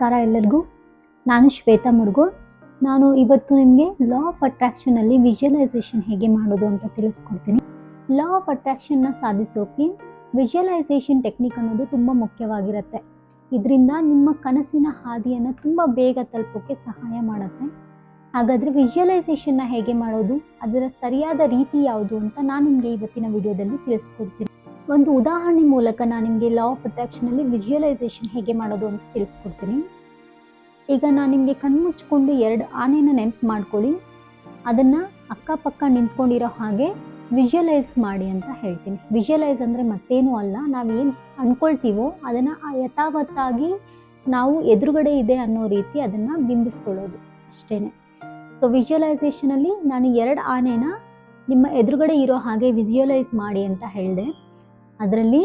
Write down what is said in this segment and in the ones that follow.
ನಮಸ್ಕಾರ ಎಲ್ಲರಿಗೂ. ನಾನು ಶ್ವೇತಾ ಮುರುಗೋಳ್. ನಾನು ಇವತ್ತು ನಿಮಗೆ ಲಾ ಆಫ್ ಅಟ್ರಾಕ್ಷನಲ್ಲಿ ವಿಜುವಲೈಸೇಷನ್ ಹೇಗೆ ಮಾಡೋದು ಅಂತ ತಿಳಿಸ್ಕೊಡ್ತೀನಿ. ಲಾ ಆಫ್ ಅಟ್ರಾಕ್ಷನ್ನ ಸಾಧಿಸೋಕೆ ವಿಜುವಲೈಸೇಷನ್ ಟೆಕ್ನಿಕ್ ಅನ್ನೋದು ತುಂಬ ಮುಖ್ಯವಾಗಿರುತ್ತೆ. ಇದರಿಂದ ನಿಮ್ಮ ಕನಸಿನ ಹಾದಿಯನ್ನು ತುಂಬ ಬೇಗ ತಲುಪೋಕ್ಕೆ ಸಹಾಯ ಮಾಡುತ್ತೆ. ಹಾಗಾದರೆ ವಿಜುವಲೈಸೇಷನ್ನ ಹೇಗೆ ಮಾಡೋದು, ಅದರ ಸರಿಯಾದ ರೀತಿ ಯಾವುದು ಅಂತ ನಾನು ನಿಮಗೆ ಇವತ್ತಿನ ವಿಡಿಯೋದಲ್ಲಿ ತಿಳಿಸ್ಕೊಡ್ತೀನಿ. ಒಂದು ಉದಾಹರಣೆ ಮೂಲಕ ನಾನು ನಿಮಗೆ ಲಾ ಆಫ್ ಅಟ್ರಾಕ್ಷನಲ್ಲಿ ವಿಜುವಲೈಸೇಷನ್ ಹೇಗೆ ಮಾಡೋದು ಅಂತ ತಿಳಿಸ್ಕೊಡ್ತೀನಿ. ಈಗ ನಾನು ನಿಮಗೆ ಕಣ್ಮುಚ್ಕೊಂಡು 2 ಆನೆನ ನೆನಪು ಮಾಡ್ಕೊಳ್ಳಿ. ಅದನ್ನು ಅಕ್ಕಪಕ್ಕ ನಿಂತ್ಕೊಂಡಿರೋ ಹಾಗೆ ವಿಜುವಲೈಸ್ ಮಾಡಿ ಅಂತ ಹೇಳ್ತೀನಿ. ವಿಜುವಲೈಸ್ ಅಂದರೆ ಮತ್ತೇನೂ ಅಲ್ಲ, ನಾವೇನು ಅಂದ್ಕೊಳ್ತೀವೋ ಅದನ್ನು ಯಥಾವತ್ತಾಗಿ ನಾವು ಎದುರುಗಡೆ ಇದೆ ಅನ್ನೋ ರೀತಿ ಅದನ್ನು ಬಿಂಬಿಸ್ಕೊಳ್ಳೋದು ಅಷ್ಟೇ. ಸೊ ವಿಜುವಲೈಸೇಷನಲ್ಲಿ ನಾನು 2 ಆನೆನ ನಿಮ್ಮ ಎದುರುಗಡೆ ಇರೋ ಹಾಗೆ ವಿಜುವಲೈಸ್ ಮಾಡಿ ಅಂತ ಹೇಳಿದೆ. ಅದರಲ್ಲಿ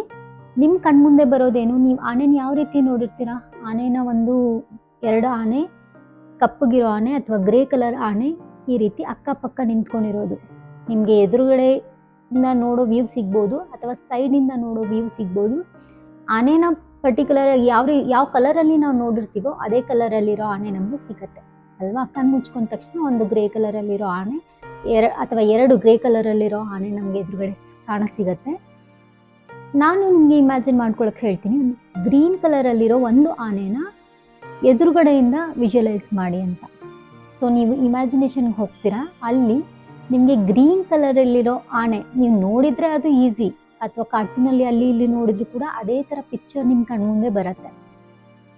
ನಿಮ್ಮ ಕಣ್ಮುಂದೆ ಬರೋದೇನು, ನೀವು ಆನೆನ ಯಾವ ರೀತಿ ನೋಡಿರ್ತೀರಾ? ಆನೆನ 2 ಆನೆ, ಕಪ್ಪಗಿರೋ ಆನೆ ಅಥವಾ ಗ್ರೇ ಕಲರ್ ಆನೆ ಈ ರೀತಿ ಅಕ್ಕಪಕ್ಕ ನಿಂತ್ಕೊಂಡಿರೋದು. ನಿಮಗೆ ಎದುರುಗಡೆಯಿಂದ ನೋಡೋ ವ್ಯೂ ಸಿಗ್ಬೋದು ಅಥವಾ ಸೈಡಿಂದ ನೋಡೋ ವ್ಯೂ ಸಿಗ್ಬೋದು. ಆನೆನ ಪರ್ಟಿಕ್ಯುಲರ್ ಯಾವ ಕಲರಲ್ಲಿ ನಾವು ನೋಡಿರ್ತೀವೋ ಅದೇ ಕಲರಲ್ಲಿರೋ ಆನೆ ನಮಗೆ ಸಿಗುತ್ತೆ ಅಲ್ವಾ? ಕಣ್ಣು ಮುಚ್ಕೊಂಡ ತಕ್ಷಣ ಒಂದು ಗ್ರೇ ಕಲರಲ್ಲಿರೋ ಆನೆ ಅಥವಾ 2 ಗ್ರೇ ಕಲರಲ್ಲಿರೋ ಆನೆ ನಮಗೆ ಎದುರುಗಡೆ ಕಾಣಸಿಗತ್ತೆ. ನಾನು ನಿಮಗೆ ಇಮ್ಯಾಜಿನ್ ಮಾಡ್ಕೊಳಕ್ಕೆ ಹೇಳ್ತೀನಿ. ಗ್ರೀನ್ ಕಲರಲ್ಲಿರೋ ಒಂದು ಆನೆನ ಎದುರುಗಡೆಯಿಂದ ವಿಜುವಲೈಸ್ ಮಾಡಿ ಅಂತ. ಸೊ ನೀವು ಇಮ್ಯಾಜಿನೇಷನ್ಗೆ ಹೋಗ್ತೀರಾ, ಅಲ್ಲಿ ನಿಮಗೆ ಗ್ರೀನ್ ಕಲರಲ್ಲಿರೋ ಆನೆ ನೀವು ನೋಡಿದರೆ ಅದು ಈಸಿ, ಅಥವಾ ಕಾರ್ಟೂನಲ್ಲಿ ಅಲ್ಲಿ ಇಲ್ಲಿ ನೋಡಿದ್ರು ಕೂಡ ಅದೇ ಥರ ಪಿಕ್ಚರ್ ನಿಮ್ಮ ಕಣ್ಮುಂದೆ ಬರುತ್ತೆ.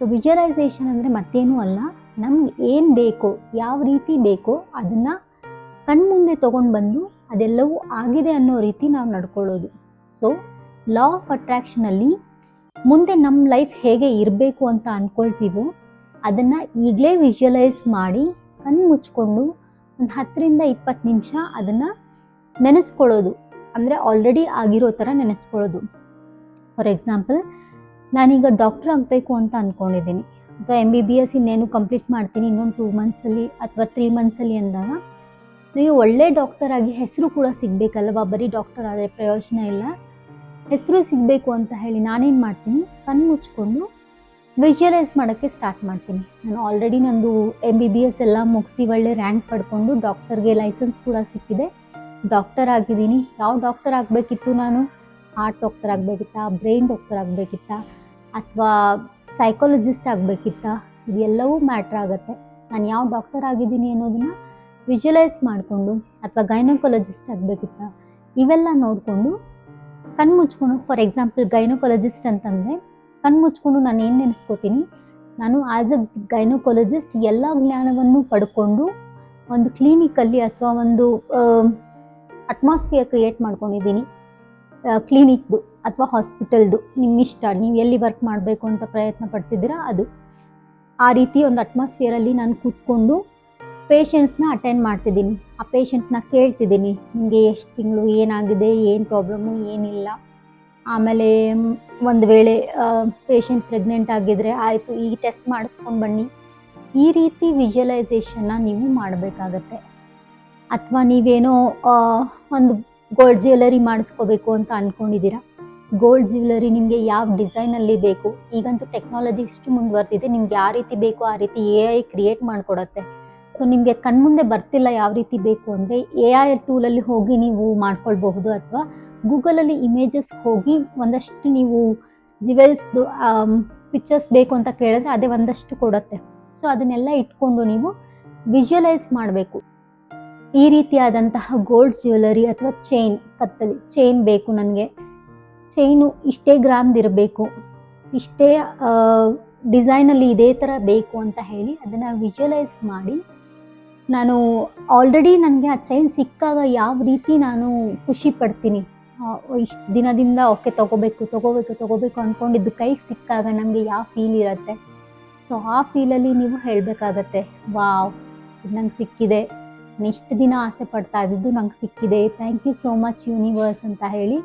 ಸೊ ವಿಜುವಲೈಸೇಷನ್ ಅಂದರೆ ಮತ್ತೇನೂ ಅಲ್ಲ, ನಮ್ಗೆ ಏನು ಬೇಕೋ, ಯಾವ ರೀತಿ ಬೇಕೋ ಅದನ್ನು ಕಣ್ಮುಂದೆ ತೊಗೊಂಡು ಬಂದು ಅದೆಲ್ಲವೂ ಆಗಿದೆ ಅನ್ನೋ ರೀತಿ ನಾವು ನಡ್ಕೊಳ್ಳೋದು. ಸೊ ಲಾ ಆಫ್ ಅಟ್ರಾಕ್ಷನಲ್ಲಿ ಮುಂದೆ ನಮ್ಮ ಲೈಫ್ ಹೇಗೆ ಇರಬೇಕು ಅಂತ ಅಂದ್ಕೊಳ್ತೀವೋ ಅದನ್ನು ಈಗಲೇ ವಿಜುವಲೈಸ್ ಮಾಡಿ ಕಣ್ಣು ಮುಚ್ಕೊಂಡು ಒಂದು 10ರಿಂದ 20 ನಿಮಿಷ ಅದನ್ನು ನೆನೆಸ್ಕೊಳ್ಳೋದು. ಅಂದರೆ ಆಲ್ರೆಡಿ ಆಗಿರೋ ಥರ ನೆನೆಸ್ಕೊಳ್ಳೋದು. ಫಾರ್ ಎಕ್ಸಾಂಪಲ್, ನಾನೀಗ ಡಾಕ್ಟರ್ ಆಗಬೇಕು ಅಂತ ಅಂದ್ಕೊಂಡಿದ್ದೀನಿ, ಅಥವಾ MBBS ಇನ್ನೇನು ಕಂಪ್ಲೀಟ್ ಮಾಡ್ತೀನಿ ಇನ್ನೊಂದು 2 ಮಂತ್ಸಲ್ಲಿ ಅಥವಾ 3 ಮಂತ್ಸಲ್ಲಿ ಅಂದಾಗ, ನೀವು ಒಳ್ಳೆ ಡಾಕ್ಟರ್ ಆಗಿ ಹೆಸರು ಕೂಡ ಸಿಗಬೇಕಲ್ವ? ಬರೀ ಡಾಕ್ಟರ್ ಆದರೆ ಪ್ರಯೋಜನ ಇಲ್ಲ. ಹೆಸರು ಸಿಗಬೇಕು ಅಂತ ಹೇಳಿ ನಾನೇನು ಮಾಡ್ತೀನಿ, ಕಣ್ಣು ಮುಚ್ಕೊಂಡು ವಿಜುವಲೈಸ್ ಮಾಡೋಕ್ಕೆ ಸ್ಟಾರ್ಟ್ ಮಾಡ್ತೀನಿ. ನಾನು ಆಲ್ರೆಡಿ ನಂದು MBBS ಎಲ್ಲ ಮುಗಿಸಿ ಒಳ್ಳೆ ರ್ಯಾಂಕ್ ಪಡ್ಕೊಂಡು ಡಾಕ್ಟರ್ಗೆ ಲೈಸೆನ್ಸ್ ಕೂಡ ಸಿಕ್ಕಿದೆ, ಡಾಕ್ಟರ್ ಆಗಿದ್ದೀನಿ. ಯಾವ ಡಾಕ್ಟರ್ ಆಗಬೇಕಿತ್ತು ನಾನು? ಹಾರ್ಟ್ ಡಾಕ್ಟರ್ ಆಗಬೇಕಿತ್ತಾ, ಬ್ರೈನ್ ಡಾಕ್ಟರ್ ಆಗಬೇಕಿತ್ತಾ, ಅಥವಾ ಸೈಕಾಲಜಿಸ್ಟ್ ಆಗಬೇಕಿತ್ತಾ? ಇದೆಲ್ಲವೂ ಮ್ಯಾಟ್ರ್ ಆಗುತ್ತೆ. ನಾನು ಯಾವ ಡಾಕ್ಟರ್ ಆಗಿದ್ದೀನಿ ಅನ್ನೋದನ್ನು ವಿಜುವಲೈಸ್ ಮಾಡಿಕೊಂಡು, ಅಥವಾ ಗೈನಕಾಲಜಿಸ್ಟ್ ಆಗಬೇಕಿತ್ತಾ, ಇವೆಲ್ಲ ನೋಡಿಕೊಂಡು ಕಣ್ಣು ಮುಚ್ಕೊಂಡು, ಫಾರ್ ಎಕ್ಸಾಂಪಲ್ ಗೈನಕಾಲಜಿಸ್ಟ್ ಅಂತಂದರೆ ಕಣ್ಣು ಮುಚ್ಕೊಂಡು ನಾನು ಏನು ನೆನೆಸ್ಕೋತೀನಿ, ನಾನು ಆ್ಯಸ್ ಅ ಗೈನಕಾಲಜಿಸ್ಟ್ ಎಲ್ಲ ಜ್ಞಾನವನ್ನು ಪಡ್ಕೊಂಡು ಒಂದು ಕ್ಲಿನಿಕಲ್ಲಿ ಅಥವಾ ಒಂದು ಅಟ್ಮಾಸ್ಫಿಯರ್ ಕ್ರಿಯೇಟ್ ಮಾಡ್ಕೊಂಡಿದ್ದೀನಿ, ಕ್ಲಿನಿಕ್ದು ಅಥವಾ ಹಾಸ್ಪಿಟಲ್ದು, ನಿಮ್ಮಿಷ್ಟ, ನೀವು ಎಲ್ಲಿ ವರ್ಕ್ ಮಾಡಬೇಕು ಅಂತ ಪ್ರಯತ್ನ ಪಡ್ತಿದ್ದೀರಾ ಅದು. ಆ ರೀತಿ ಒಂದು ಅಟ್ಮಾಸ್ಫಿಯರಲ್ಲಿ ನಾನು ಕೂತ್ಕೊಂಡು ಪೇಷಂಟ್ಸ್ನ ಅಟೆಂಡ್ ಮಾಡ್ತಿದ್ದೀನಿ. ಆ ಪೇಷಂಟ್ನ ಕೇಳ್ತಿದ್ದೀನಿ, ನಿಮಗೆ ಎಷ್ಟು ತಿಂಗಳು, ಏನಾಗಿದೆ, ಏನು ಪ್ರಾಬ್ಲಮ್ಮು, ಏನಿಲ್ಲ. ಆಮೇಲೆ ಒಂದು ವೇಳೆ ಪೇಷಂಟ್ ಪ್ರೆಗ್ನೆಂಟ್ ಆಗಿದ್ದರೆ ಆಯಿತು, ಈ ಟೆಸ್ಟ್ ಮಾಡಿಸ್ಕೊಂಡು ಬನ್ನಿ. ಈ ರೀತಿ ವಿಜುವಲೈಸೇಷನ್ನ ನೀವು ಮಾಡಬೇಕಾಗತ್ತೆ. ಅಥವಾ ನೀವೇನೋ ಒಂದು ಗೋಲ್ಡ್ ಜ್ಯುವೆಲರಿ ಮಾಡಿಸ್ಕೋಬೇಕು ಅಂತ ಅಂದ್ಕೊಂಡಿದ್ದೀರಾ. ಗೋಲ್ಡ್ ಜ್ಯುವೆಲರಿ ನಿಮಗೆ ಯಾವ ಡಿಸೈನಲ್ಲಿ ಬೇಕು, ಈಗಂತೂ ಟೆಕ್ನಾಲಜಿ ಇಷ್ಟು ಮುಂದುವರೆದಿದೆ, ನಿಮ್ಗೆ ಯಾವ ರೀತಿ ಬೇಕು ಆ ರೀತಿ AI ಕ್ರಿಯೇಟ್ ಮಾಡಿಕೊಡತ್ತೆ. ಸೊ ನಿಮಗೆ ಕಣ್ಮುಂದೆ ಬರ್ತಿಲ್ಲ ಯಾವ ರೀತಿ ಬೇಕು ಅಂದರೆ AI ಟೂಲಲ್ಲಿ ಹೋಗಿ ನೀವು ಮಾಡ್ಕೊಳ್ಬಹುದು, ಅಥವಾ ಗೂಗಲಲ್ಲಿ ಇಮೇಜಸ್ ಹೋಗಿ ಒಂದಷ್ಟು ನೀವು ಜ್ಯುವೆಲ್ಸ್ದು ಪಿಕ್ಚರ್ಸ್ ಬೇಕು ಅಂತ ಕೇಳಿದ್ರೆ ಅದೇ ಒಂದಷ್ಟು ಕೊಡುತ್ತೆ. ಸೊ ಅದನ್ನೆಲ್ಲ ಇಟ್ಕೊಂಡು ನೀವು ವಿಜುವಲೈಸ್ ಮಾಡಬೇಕು. ಈ ರೀತಿಯಾದಂತಹ ಗೋಲ್ಡ್ ಜ್ಯುವೆಲರಿ ಅಥವಾ ಕತ್ತಲ್ಲಿ ಚೈನ್ ಬೇಕು ನನಗೆ, ಚೈನು ಇಷ್ಟೇ ಗ್ರಾಮ್ದಿರಬೇಕು, ಇಷ್ಟೇ ಡಿಸೈನಲ್ಲಿ ಇದೇ ಥರ ಬೇಕು ಅಂತ ಹೇಳಿ ಅದನ್ನು ವಿಜುವಲೈಸ್ ಮಾಡಿ, ನಾನು ಆಲ್ರೆಡಿ ನನಗೆ ಆ ಚೈನ್ ಸಿಕ್ಕಾಗ ಯಾವ ರೀತಿ ನಾನು ಖುಷಿ ಪಡ್ತೀನಿ, ಇಷ್ಟು ದಿನದಿಂದ ಓಕೆ ತಗೋಬೇಕು ಅಂದ್ಕೊಂಡಿದ್ದು ಕೈಗೆ ಸಿಕ್ಕಾಗ ನಮಗೆ ಯಾವ ಫೀಲ್ ಇರುತ್ತೆ. ಸೊ ಆ ಫೀಲಲ್ಲಿ ನೀವು ಹೇಳಬೇಕಾಗತ್ತೆ, ವಾವ್, ಇದು ನಂಗೆ ಸಿಕ್ಕಿದೆ, ನಾನು ಇಷ್ಟು ದಿನ ಆಸೆ ಪಡ್ತಾ ಇದ್ದಿದ್ದು ನಂಗೆ ಸಿಕ್ಕಿದೆ, thank you so much universe ಅಂತ ಹೇಳಿ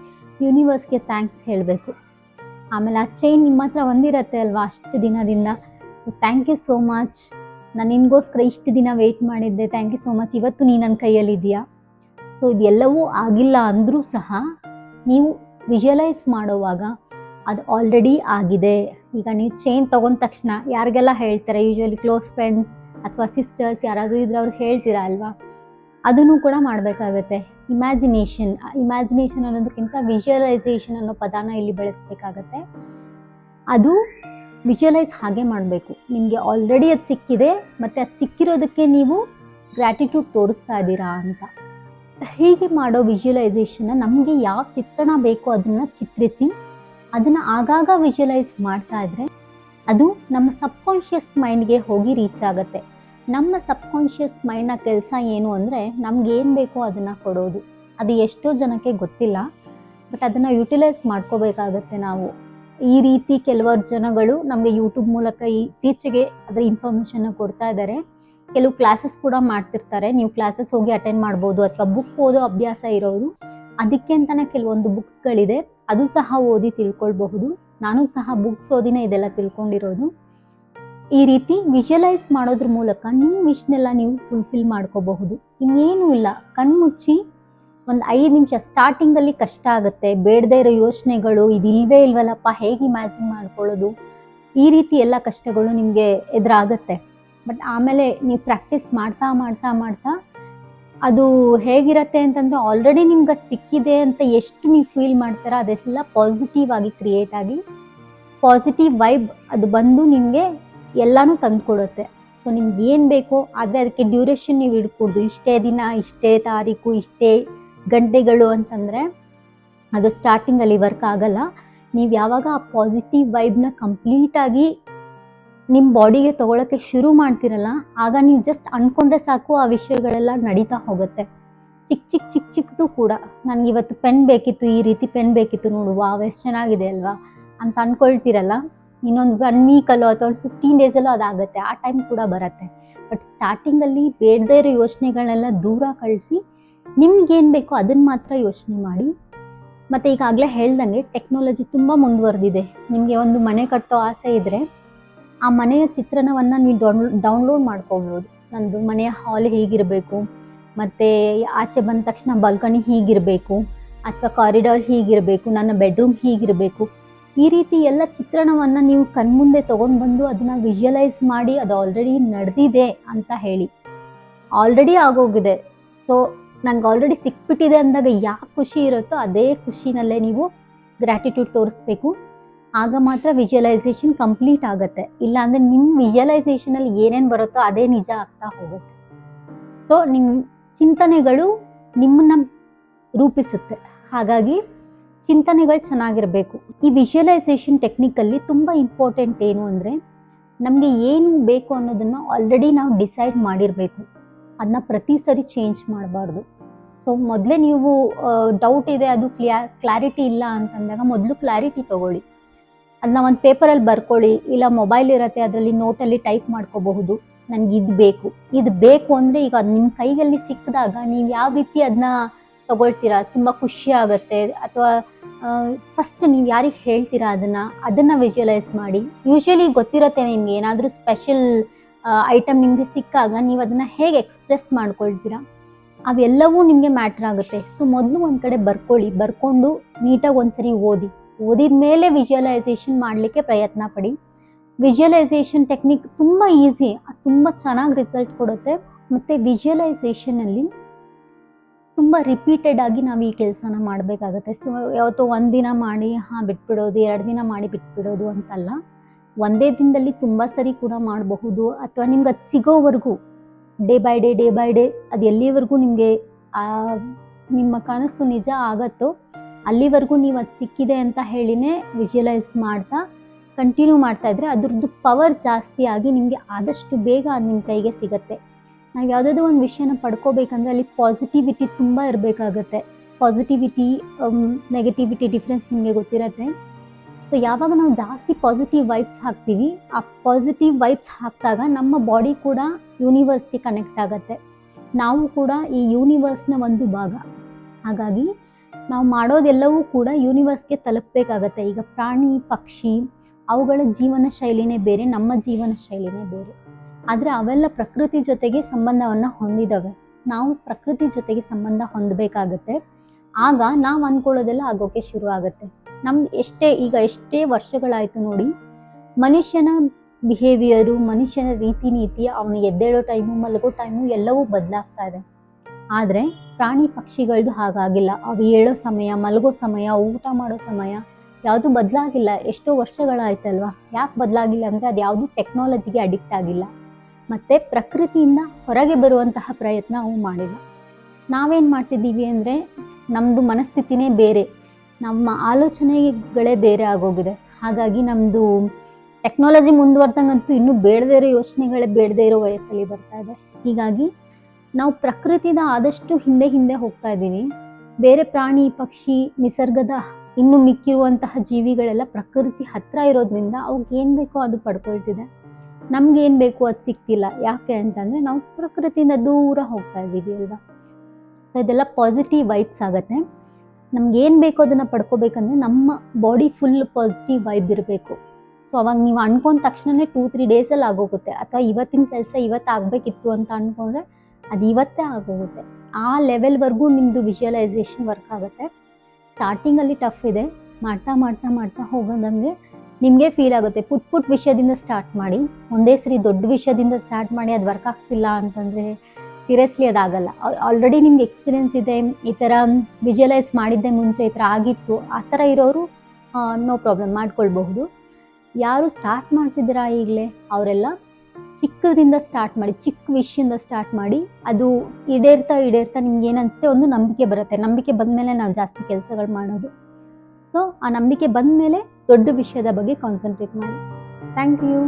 ಯೂನಿವರ್ಸ್ಗೆ ಥ್ಯಾಂಕ್ಸ್ ಹೇಳಬೇಕು. ಆಮೇಲೆ ಆ ಚೈನ್ ನಿಮ್ಮ ಹತ್ರ ಒಂದಿರುತ್ತೆ ಅಲ್ವಾ ಅಷ್ಟು ದಿನದಿಂದ, so thank you so much, ನಾನು ನಿನಗೋಸ್ಕರ ಇಷ್ಟು ದಿನ ವೆಯ್ಟ್ ಮಾಡಿದ್ದೆ, ಥ್ಯಾಂಕ್ ಯು ಸೋ ಮಚ್, ಇವತ್ತು ನೀ ನನ್ನ ಕೈಯಲ್ಲಿದೆಯಾ. ಸೊ ಇದೆಲ್ಲವೂ ಆಗಿಲ್ಲ ಅಂದರೂ ಸಹ ನೀವು ವಿಜುವಲೈಸ್ ಮಾಡುವಾಗ ಅದು ಆಲ್ರೆಡಿ ಆಗಿದೆ. ಈಗ ನೀವು ಚೈನ್ ತೊಗೊಂಡ ತಕ್ಷಣ ಯಾರಿಗೆಲ್ಲ ಹೇಳ್ತಾರೆ, ಯೂಶ್ವಲಿ ಕ್ಲೋಸ್ ಫ್ರೆಂಡ್ಸ್ ಅಥವಾ ಸಿಸ್ಟರ್ಸ್ ಯಾರಾದರೂ ಇದ್ರೆ ಅವ್ರಿಗೆ ಹೇಳ್ತೀರಾ ಅಲ್ವಾ, ಅದನ್ನು ಕೂಡ ಮಾಡಬೇಕಾಗತ್ತೆ. ಇಮ್ಯಾಜಿನೇಷನ್ ಅನ್ನೋದಕ್ಕಿಂತ ವಿಜುವಲೈಸೇಷನ್ ಅನ್ನೋ ಪದಾನ ಇಲ್ಲಿ ಬಳಸಬೇಕಾಗತ್ತೆ. ಅದು ವಿಜುವಲೈಸ್ ಹಾಗೆ ಮಾಡಬೇಕು, ನಿಮಗೆ ಆಲ್ರೆಡಿ ಅದು ಸಿಕ್ಕಿದೆ ಮತ್ತು ಅದು ಸಿಕ್ಕಿರೋದಕ್ಕೆ ನೀವು ಗ್ರ್ಯಾಟಿಟ್ಯೂಡ್ ತೋರಿಸ್ತಾ ಇದ್ದೀರಾ ಅಂತ. ಹೀಗೆ ಮಾಡೋ ವಿಜುವಲೈಸೇಷನ್ನ ನಮಗೆ ಯಾವ ಚಿತ್ರಣ ಬೇಕೋ ಅದನ್ನು ಚಿತ್ರಿಸಿ ಅದನ್ನು ಆಗಾಗ ವಿಜುವಲೈಸ್ ಮಾಡ್ತಾ ಇದ್ರೆ ಅದು ನಮ್ಮ ಸಬ್ಕಾನ್ಷಿಯಸ್ ಮೈಂಡ್ಗೆ ಹೋಗಿ ರೀಚ್ ಆಗುತ್ತೆ. ನಮ್ಮ ಸಬ್ಕಾನ್ಷಿಯಸ್ ಮೈಂಡ್ನ ಕೆಲಸ ಏನು ಅಂದರೆ ನಮ್ಗೇನು ಬೇಕೋ ಅದನ್ನು ಕೊಡೋದು. ಅದು ಎಷ್ಟೋ ಜನಕ್ಕೆ ಗೊತ್ತಿಲ್ಲ, ಬಟ್ ಅದನ್ನು ಯುಟಿಲೈಸ್ ಮಾಡ್ಕೋಬೇಕಾಗತ್ತೆ ನಾವು. ಈ ರೀತಿ ಕೆಲವರು ಜನಗಳು ನಮಗೆ ಯೂಟ್ಯೂಬ್ ಮೂಲಕ ಇತ್ತೀಚೆಗೆ ಅದರ ಇನ್ಫಾರ್ಮೇಷನ್ನ ಕೊಡ್ತಾ ಇದ್ದಾರೆ. ಕೆಲವು ಕ್ಲಾಸಸ್ ಕೂಡ ಮಾಡ್ತಿರ್ತಾರೆ, ನೀವು ಕ್ಲಾಸಸ್ ಹೋಗಿ ಅಟೆಂಡ್ ಮಾಡ್ಬೋದು. ಅಥವಾ ಬುಕ್ ಓದೋ ಅಭ್ಯಾಸ ಇರೋರು ಅದಕ್ಕೆ ಅಂತಲೇ ಕೆಲವೊಂದು ಬುಕ್ಸ್ಗಳಿದೆ, ಅದು ಸಹ ಓದಿ ತಿಳ್ಕೊಳ್ಬಹುದು. ನಾನು ಸಹ ಬುಕ್ಸ್ ಓದಿನೇ ಇದೆಲ್ಲ ತಿಳ್ಕೊಂಡಿರೋದು. ಈ ರೀತಿ ವಿಜುವಲೈಸ್ ಮಾಡೋದ್ರ ಮೂಲಕ ನಿಮ್ಮ ವಿಶ್ನೆಲ್ಲ ನೀವು ಫುಲ್ಫಿಲ್ ಮಾಡ್ಕೋಬಹುದು. ಇನ್ನೇನು ಇಲ್ಲ, ಕಣ್ಮುಚ್ಚಿ ಒಂದು 5 ನಿಮಿಷ, ಸ್ಟಾರ್ಟಿಂಗಲ್ಲಿ ಕಷ್ಟ ಆಗುತ್ತೆ, ಬೇಡದೇ ಇರೋ ಯೋಚನೆಗಳು, ಇದಿಲ್ವೇ ಇಲ್ವಲ್ಲಪ್ಪ, ಹೇಗೆ ಇಮ್ಯಾಜಿನ್ ಮಾಡ್ಕೊಳ್ಳೋದು, ಈ ರೀತಿ ಎಲ್ಲ ಕಷ್ಟಗಳು ನಿಮಗೆ ಎದುರಾಗುತ್ತೆ. ಬಟ್ ಆಮೇಲೆ ನೀವು ಪ್ರಾಕ್ಟೀಸ್ ಮಾಡ್ತಾ ಮಾಡ್ತಾ ಮಾಡ್ತಾ ಅದು ಹೇಗಿರುತ್ತೆ ಅಂತಂದರೆ, ಆಲ್ರೆಡಿ ನಿಮ್ಗೆ ಅದು ಸಿಕ್ಕಿದೆ ಅಂತ ಎಷ್ಟು ನೀವು ಫೀಲ್ ಮಾಡ್ತಾರೋ ಅದೆಲ್ಲ ಪಾಸಿಟಿವ್ ಆಗಿ ಕ್ರಿಯೇಟ್ ಆಗಿ ಪಾಸಿಟಿವ್ ವೈಬ್ ಅದು ಬಂದು ನಿಮಗೆ ಎಲ್ಲನೂ ತಂದುಕೊಡುತ್ತೆ. ಸೊ ನಿಮ್ಗೆ ಏನು ಬೇಕೋ, ಆದರೆ ಅದಕ್ಕೆ ಡ್ಯೂರೇಷನ್ ನೀವು ಇಟ್ಕೊಡ್ದು, ಇಷ್ಟೇ ದಿನ, ಇಷ್ಟೇ ತಾರೀಕು, ಇಷ್ಟೇ ಗಂಟೆಗಳು ಅಂತಂದರೆ ಅದು ಸ್ಟಾರ್ಟಿಂಗಲ್ಲಿ ವರ್ಕ್ ಆಗಲ್ಲ. ನೀವು ಯಾವಾಗ ಆ ಪಾಸಿಟಿವ್ ವೈಬ್ನ ಕಂಪ್ಲೀಟಾಗಿ ನಿಮ್ಮ ಬಾಡಿಗೆ ತೊಗೊಳಕ್ಕೆ ಶುರು ಮಾಡ್ತಿರಲ್ಲ, ಆಗ ನೀವು ಜಸ್ಟ್ ಅಂದ್ಕೊಂಡ್ರೆ ಸಾಕು, ಆ ವಿಷಯಗಳೆಲ್ಲ ನಡೀತಾ ಹೋಗುತ್ತೆ. ಚಿಕ್ಕದು ಕೂಡ, ನನಗಿವತ್ತು ಪೆನ್ ಬೇಕಿತ್ತು, ಈ ರೀತಿ ಪೆನ್ ಬೇಕಿತ್ತು ನೋಡು, ವಾವ್ ಎಷ್ಟು ಚೆನ್ನಾಗಿದೆ ಅಲ್ವಾ ಅಂತ ಅಂದ್ಕೊಳ್ತೀರಲ್ಲ, ಇನ್ನೊಂದು 1 ವೀಕಲ್ಲೋ ಅಥವಾ 15 ಡೇಸಲ್ಲೋ ಅದಾಗುತ್ತೆ, ಆ ಟೈಮ್ ಕೂಡ ಬರುತ್ತೆ. ಬಟ್ ಸ್ಟಾರ್ಟಿಂಗಲ್ಲಿ ಬೇಡದೇ ಇರೋ ಯೋಚನೆಗಳನ್ನೆಲ್ಲ ದೂರ ಕಳಿಸಿ ನಿಮ್ಗೇನು ಬೇಕೋ ಅದನ್ನು ಮಾತ್ರ ಯೋಚನೆ ಮಾಡಿ. ಮತ್ತು ಈಗಾಗಲೇ ಹೇಳ್ದಂಗೆ ಟೆಕ್ನಾಲಜಿ ತುಂಬ ಮುಂದುವರೆದಿದೆ. ನಿಮಗೆ ಒಂದು ಮನೆ ಕಟ್ಟೋ ಆಸೆ ಇದ್ದರೆ ಆ ಮನೆಯ ಚಿತ್ರಣವನ್ನು ನೀವು ಡೌನ್ಲೋಡ್ ಮಾಡ್ಕೋಬೋದು. ನನ್ನದು ಮನೆಯ ಹಾಲ್ ಹೀಗಿರಬೇಕು, ಮತ್ತು ಆಚೆ ಬಂದ ತಕ್ಷಣ ಬಾಲ್ಕನಿ ಹೀಗಿರಬೇಕು, ಅಥವಾ ಕಾರಿಡಾರ್ ಹೀಗಿರಬೇಕು, ನನ್ನ ಬೆಡ್ರೂಮ್ ಹೀಗಿರಬೇಕು, ಈ ರೀತಿ ಎಲ್ಲ ಚಿತ್ರಣವನ್ನು ನೀವು ಕಣ್ಮುಂದೆ ತೊಗೊಂಡು ಬಂದು ಅದನ್ನು ವಿಜುವಲೈಸ್ ಮಾಡಿ, ಅದು ಆಲ್ರೆಡಿ ನಡೆದಿದೆ ಅಂತ ಹೇಳಿ. ಆಲ್ರೆಡಿ ಆಗೋಗಿದೆ, ಸೊ ನಂಗೆ ಆಲ್ರೆಡಿ ಸಿಕ್ಬಿಟ್ಟಿದೆ ಅಂದಾಗ ಯಾವ ಖುಷಿ ಇರುತ್ತೋ ಅದೇ ಖುಷಿನಲ್ಲೇ ನೀವು ಗ್ರ್ಯಾಟಿಟ್ಯೂಡ್ ತೋರಿಸ್ಬೇಕು. ಆಗ ಮಾತ್ರ ವಿಜುವಲೈಸೇಷನ್ ಕಂಪ್ಲೀಟ್ ಆಗುತ್ತೆ. ಇಲ್ಲಾಂದರೆ ನಿಮ್ಮ ವಿಜುವಲೈಸೇಷನಲ್ಲಿ ಏನೇನು ಬರುತ್ತೋ ಅದೇ ನಿಜ ಆಗ್ತಾ ಹೋಗುತ್ತೆ. ಸೊ ನಿಮ್ಮ ಚಿಂತನೆಗಳು ನಿಮ್ಮನ್ನು ರೂಪಿಸುತ್ತೆ. ಹಾಗಾಗಿ ಚಿಂತನೆಗಳು ಚೆನ್ನಾಗಿರಬೇಕು. ಈ ವಿಜುವಲೈಸೇಷನ್ ಟೆಕ್ನಿಕಲ್ಲಿ ತುಂಬ ಇಂಪಾರ್ಟೆಂಟ್ ಏನು ಅಂದರೆ, ನಮಗೆ ಏನು ಬೇಕು ಅನ್ನೋದನ್ನು ಆಲ್ರೆಡಿ ನಾವು ಡಿಸೈಡ್ ಮಾಡಿರಬೇಕು. ಅದನ್ನ ಪ್ರತಿ ಸರಿ ಚೇಂಜ್ ಮಾಡಬಾರ್ದು. ಸೊ ಮೊದಲೇ ನೀವು ಡೌಟ್ ಇದೆ, ಅದು ಕ್ಲಾರಿಟಿ ಇಲ್ಲ ಅಂತಂದಾಗ ಮೊದಲು ಕ್ಲಾರಿಟಿ ತೊಗೊಳ್ಳಿ. ಅದನ್ನ ಒಂದು ಪೇಪರಲ್ಲಿ ಬರ್ಕೊಳ್ಳಿ, ಇಲ್ಲ ಮೊಬೈಲ್ ಇರುತ್ತೆ ಅದರಲ್ಲಿ ನೋಟಲ್ಲಿ ಟೈಪ್ ಮಾಡ್ಕೋಬಹುದು. ನನಗೆ ಇದು ಬೇಕು ಅಂದರೆ ಈಗ ಅದು ನಿಮ್ಮ ಕೈಯಲ್ಲಿ ಸಿಕ್ಕಿದಾಗ ನೀವು ಯಾವ ರೀತಿ ಅದನ್ನ ತೊಗೊಳ್ತೀರಾ, ತುಂಬ ಖುಷಿ ಆಗುತ್ತೆ. ಅಥವಾ ಫಸ್ಟ್ ನೀವು ಯಾರಿಗೆ ಹೇಳ್ತೀರಾ ಅದನ್ನು ವಿಜುವಲೈಸ್ ಮಾಡಿ. ಯೂಶ್ವಲಿ ಗೊತ್ತಿರುತ್ತೆ ನಿಮ್ಗೆ, ಏನಾದರೂ ಸ್ಪೆಷಲ್ ಐಟಮ್ ನಿಮಗೆ ಸಿಕ್ಕಾಗ ನೀವು ಅದನ್ನು ಹೇಗೆ ಎಕ್ಸ್ಪ್ರೆಸ್ ಮಾಡ್ಕೊಳ್ತೀರಾ, ಅವೆಲ್ಲವೂ ನಿಮಗೆ ಮ್ಯಾಟ್ರ್ ಆಗುತ್ತೆ. ಸೊ ಮೊದಲು ಒಂದು ಕಡೆ ಬರ್ಕೊಂಡು ನೀಟಾಗಿ ಒಂದ್ಸರಿ ಓದಿದ ಮೇಲೆ ವಿಜುವಲೈಸೇಷನ್ ಮಾಡಲಿಕ್ಕೆ ಪ್ರಯತ್ನ ಪಡಿ. ವಿಜುವಲೈಸೇಷನ್ ಟೆಕ್ನಿಕ್ ತುಂಬ ಈಸಿ, ತುಂಬ ಚೆನ್ನಾಗಿ ರಿಸಲ್ಟ್ ಕೊಡುತ್ತೆ. ಮತ್ತು ವಿಜುವಲೈಸೇಷನಲ್ಲಿ ತುಂಬ ರಿಪೀಟೆಡ್ ಆಗಿ ನಾವು ಈ ಕೆಲಸನ ಮಾಡಬೇಕಾಗತ್ತೆ. ಸೊ ಯಾವತ್ತೋ 1 ದಿನ ಮಾಡಿ ಬಿಟ್ಬಿಡೋದು, 2 ದಿನ ಮಾಡಿ ಬಿಟ್ಬಿಡೋದು ಅಂತಲ್ಲ. ಒಂದೇ ದಿನದಲ್ಲಿ ತುಂಬ ಸರಿ ಕೂಡ ಮಾಡಬಹುದು. ಅಥವಾ ನಿಮ್ಗೆ ಅದು ಸಿಗೋವರೆಗೂ ಡೇ ಬೈ ಡೇ ಅದು ಎಲ್ಲಿವರೆಗೂ ನಿಮಗೆ ನಿಮ್ಮ ಕನಸು ನಿಜ ಆಗತ್ತೋ ಅಲ್ಲಿವರೆಗೂ ನೀವು ಅದು ಸಿಕ್ಕಿದೆ ಅಂತ ಹೇಳಿನೇ ವಿಜುವಲೈಸ್ ಮಾಡ್ತಾ ಕಂಟಿನ್ಯೂ ಮಾಡ್ತಾ ಇದ್ರೆ ಅದ್ರದ್ದು ಪವರ್ ಜಾಸ್ತಿ ಆಗಿ ನಿಮಗೆ ಆದಷ್ಟು ಬೇಗ ಅದು ನಿಮ್ಮ ಕೈಗೆ ಸಿಗುತ್ತೆ. ನಾವು ಯಾವುದಾದ್ರೂ ಒಂದು ವಿಷಯನ ಪಡ್ಕೋಬೇಕಂದ್ರೆ ಅಲ್ಲಿ ಪಾಸಿಟಿವಿಟಿ ತುಂಬ ಇರಬೇಕಾಗತ್ತೆ. ಪಾಸಿಟಿವಿಟಿ ನೆಗೆಟಿವಿಟಿ ಡಿಫ್ರೆನ್ಸ್ ನಿಮಗೆ ಗೊತ್ತಿರತ್ತೆ. ಸೊ ಯಾವಾಗ ನಾವು ಜಾಸ್ತಿ ಪಾಸಿಟಿವ್ ವೈಬ್ಸ್ ಹಾಕ್ತೀವಿ, ಆ ಪಾಸಿಟಿವ್ ವೈಬ್ಸ್ ಹಾಕಿದಾಗ ನಮ್ಮ ಬಾಡಿ ಕೂಡ ಯೂನಿವರ್ಸ್ಗೆ ಕನೆಕ್ಟ್ ಆಗುತ್ತೆ. ನಾವು ಕೂಡ ಈ ಯೂನಿವರ್ಸ್ನ ಒಂದು ಭಾಗ. ಹಾಗಾಗಿ ನಾವು ಮಾಡೋದೆಲ್ಲವೂ ಕೂಡ ಯೂನಿವರ್ಸ್ಗೆ ತಲುಪಬೇಕಾಗತ್ತೆ. ಈಗ ಪ್ರಾಣಿ ಪಕ್ಷಿ ಅವುಗಳ ಜೀವನ ಶೈಲಿನೇ ಬೇರೆ, ನಮ್ಮ ಜೀವನ ಶೈಲಿನೇ ಬೇರೆ. ಆದರೆ ಅವೆಲ್ಲ ಪ್ರಕೃತಿ ಜೊತೆಗೆ ಸಂಬಂಧವನ್ನು ಹೊಂದಿದ್ದಾವೆ. ನಾವು ಪ್ರಕೃತಿ ಜೊತೆಗೆ ಸಂಬಂಧ ಹೊಂದಬೇಕಾಗತ್ತೆ. ಆಗ ನಾವು ಅಂದ್ಕೊಳ್ಳೋದೆಲ್ಲ ಆಗೋಕ್ಕೆ ಶುರು ಆಗುತ್ತೆ. ನಮ್ದು ಎಷ್ಟೇ ವರ್ಷಗಳಾಯಿತು ನೋಡಿ, ಮನುಷ್ಯನ ಬಿಹೇವಿಯರು, ಮನುಷ್ಯನ ರೀತಿ ನೀತಿ, ಅವನು ಎದ್ದೇಳೋ ಟೈಮು, ಮಲಗೋ ಟೈಮು ಎಲ್ಲವೂ ಬದಲಾಗ್ತಾ ಇದೆ. ಆದರೆ ಪ್ರಾಣಿ ಪಕ್ಷಿಗಳದ್ದು ಹಾಗಾಗಿಲ್ಲ. ಅವು ಏಳೋ ಸಮಯ, ಮಲಗೋ ಸಮಯ, ಊಟ ಮಾಡೋ ಸಮಯ ಯಾವುದು ಬದಲಾಗಿಲ್ಲ. ಎಷ್ಟೋ ವರ್ಷಗಳಾಯ್ತಲ್ವಾ. ಯಾಕೆ ಬದಲಾಗಿಲ್ಲ ಅಂದರೆ ಅದು ಯಾವುದು ಟೆಕ್ನಾಲಜಿಗೆ ಅಡಿಕ್ಟ್ ಆಗಿಲ್ಲ, ಮತ್ತು ಪ್ರಕೃತಿಯಿಂದ ಹೊರಗೆ ಬರುವಂತಹ ಪ್ರಯತ್ನ ಅವು ಮಾಡಿಲ್ಲ. ನಾವೇನು ಮಾಡ್ತಿದ್ದೀವಿ ಅಂದರೆ ನಮ್ಮದು ಮನಸ್ಥಿತಿನೇ ಬೇರೆ, ನಮ್ಮ ಆಲೋಚನೆಗಳೇ ಬೇರೆ ಆಗೋಗಿದೆ. ಹಾಗಾಗಿ ನಮ್ಮದು ಟೆಕ್ನಾಲಜಿ ಮುಂದುವರೆದಂಗಂತೂ ಇನ್ನೂ ಬೇಡದೇ ಇರೋ ಯೋಚನೆಗಳೇ ಬೇಡದೇ ಇರೋ ವಯಸ್ಸಲ್ಲಿ ಬರ್ತಾ ಇದೆ. ಹೀಗಾಗಿ ನಾವು ಪ್ರಕೃತಿದ ಆದಷ್ಟು ಹಿಂದೆ ಹೋಗ್ತಾ ಇದ್ದೀವಿ. ಬೇರೆ ಪ್ರಾಣಿ ಪಕ್ಷಿ ನಿಸರ್ಗದ ಇನ್ನು ಮಿಕ್ಕಿರುವಂತಹ ಜೀವಿಗಳೆಲ್ಲ ಪ್ರಕೃತಿ ಹತ್ರ ಇರೋದ್ರಿಂದ ಅವ್ರಿಗೆ ಏನು ಬೇಕೋ ಅದು ಪಡ್ಕೊಳ್ತಿದೆ. ನಮ್ಗೆ ಏನು ಬೇಕು ಅದು ಸಿಗ್ತಿಲ್ಲ. ಯಾಕೆ ಅಂತಂದರೆ ನಾವು ಪ್ರಕೃತಿಯಿಂದ ದೂರ ಹೋಗ್ತಾ ಇದ್ದೀವಿ ಅಲ್ವಾ. ಸೊ ಇದೆಲ್ಲ ಪಾಸಿಟಿವ್ ವೈಬ್ಸ್ ಆಗುತ್ತೆ. ನಮ್ಗೆ ಏನು ಬೇಕೋ ಅದನ್ನು ಪಡ್ಕೋಬೇಕಂದ್ರೆ ನಮ್ಮ ಬಾಡಿ ಫುಲ್ ಪಾಸಿಟಿವ್ ವೈಬ್ ಇರಬೇಕು. ಸೊ ಅವಾಗ ನೀವು ಅನ್ಕೊಂಡ ತಕ್ಷಣವೇ 2-3 ಡೇಸಲ್ಲಿ ಆಗೋಗುತ್ತೆ. ಅಥವಾ ಇವತ್ತಿನ ಕೆಲಸ ಇವತ್ತು ಆಗಬೇಕಿತ್ತು ಅಂತ ಅಂದ್ಕೊಂಡ್ರೆ ಅದು ಇವತ್ತೇ ಆಗೋಗುತ್ತೆ. ಆ ಲೆವೆಲ್ವರೆಗೂ ನಿಮ್ಮದು ವಿಜುವಲೈಸೇಷನ್ ವರ್ಕ್ ಆಗುತ್ತೆ. ಸ್ಟಾರ್ಟಿಂಗಲ್ಲಿ ಟಫ್ ಇದೆ, ಮಾಡ್ತಾ ಹೋಗೋದಂಗೆ ನಿಮಗೆ ಫೀಲ್ ಆಗುತ್ತೆ. ಪುಟ್ ವಿಷಯದಿಂದ ಸ್ಟಾರ್ಟ್ ಮಾಡಿ, ಒಂದೇ ಸರಿ ದೊಡ್ಡ ವಿಷಯದಿಂದ ಸ್ಟಾರ್ಟ್ ಮಾಡಿ ಅದು ವರ್ಕ್ ಆಗ್ತಿಲ್ಲ ಅಂತಂದರೆ ಸೀರಿಯಸ್ಲಿ ಅದಾಗಲ್ಲ. ಆಲ್ರೆಡಿ ನಿಮ್ಗೆ ಎಕ್ಸ್ಪೀರಿಯೆನ್ಸ್ ಇದೆ, ಈ ಥರ ವಿಜುವಲೈಸ್ ಮಾಡಿದ್ದೆ ಮುಂಚೆ ಈ ಥರ ಆಗಿತ್ತು, ಆ ಥರ ಇರೋರು ನೋ ಪ್ರಾಬ್ಲಮ್ ಮಾಡ್ಕೊಳ್ಬಹುದು. ಯಾರು ಸ್ಟಾರ್ಟ್ ಮಾಡ್ತಿದ್ದೀರಾ ಈಗಲೇ ಅವರೆಲ್ಲ ಚಿಕ್ಕದ್ರಿಂದ ಸ್ಟಾರ್ಟ್ ಮಾಡಿ, ಚಿಕ್ಕ ವಿಷಯದಿಂದ ಸ್ಟಾರ್ಟ್ ಮಾಡಿ, ಅದು ಈಡೇರ್ತಾ ನಿಮ್ಗೆ ಏನು ಅನಿಸುತ್ತೆ ಒಂದು ನಂಬಿಕೆ ಬರುತ್ತೆ. ನಂಬಿಕೆ ಬಂದಮೇಲೆ ನಾವು ಜಾಸ್ತಿ ಕೆಲಸಗಳು ಮಾಡೋದು. ಸೊ ಆ ನಂಬಿಕೆ ಬಂದಮೇಲೆ ದೊಡ್ಡ ವಿಷಯದ ಬಗ್ಗೆ ಕಾನ್ಸಂಟ್ರೇಟ್ ಮಾಡಿ. Thank you.